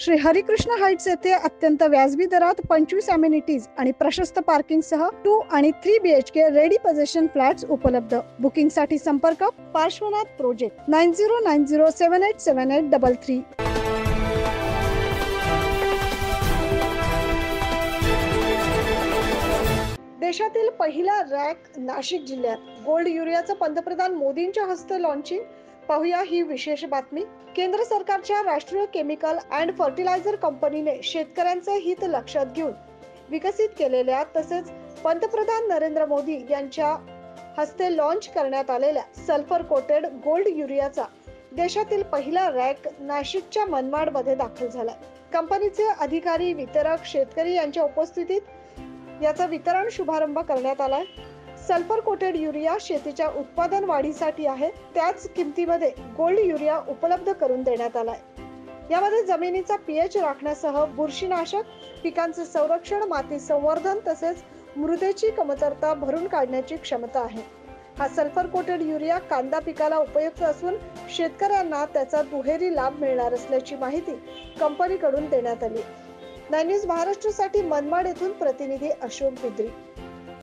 Shri Harikrishna Heights येथे अत्यंत व्याजबी दरात 25 अमेनिटीज आणि प्रशस्त पार्किंग सह 2 आणि 3 BHK रेडी पोझिशन फ्लॅट्स उपलब्ध। बुकिंग साठी संपर्क पार्श्वनाथ प्रोजेक्ट 9090787833। देशातील पहिला रॅक नाशिक जिल्ह्यात गोल्ड युरियाचं पंतप्रधान मोदींच्या हस्ते लॉन्चिंग। पाहूया ही विशेष बातमी। केंद्र सरकारच्या राष्ट्रीय केमिकल अँड फर्टिलायझर कंपनीने शेतकऱ्यांचे हित लक्षात घेऊन विकसित केलेल्या तसेच पंतप्रधान नरेंद्र मोदी यांच्या हस्ते लॉन्च करण्यात आलेल्या सल्फर कोटेड गोल्ड युरियाचा देशातील पहिला रॅक नाशिकच्या मनमाडमध्ये दाखल झाला। कंपनीचे अधिकारी, वितरक, शेतकरी यांच्या उपस्थितीत याचा वितरण शुभारंभ करण्यात आलाय। सल्फर कोटेड युरिया शेतीच्या उत्पादन वाढीसाठी आहे, त्याच किमतीमध्ये गोल्ड युरिया उपलब्ध करून देण्यात आलाय। यामध्ये जमिनीचा पीएच राखण्यासह बुरशीनाशक, पिकांचे संरक्षण, माती संवर्धन तसेच मृदेची कमतरता भरून काढण्याची क्षमता आहे। हा सल्फर कोटेड युरिया कांदा पिकाला उपयुक्त असून शेतकऱ्यांना त्याचा दुहेरी लाभ मिळणार असल्याची माहिती कंपनीकडून देण्यात आली। 9 न्यूज महाराष्ट्रासाठी मनमाड येथून प्रतिनिधी अशोक बिद्री।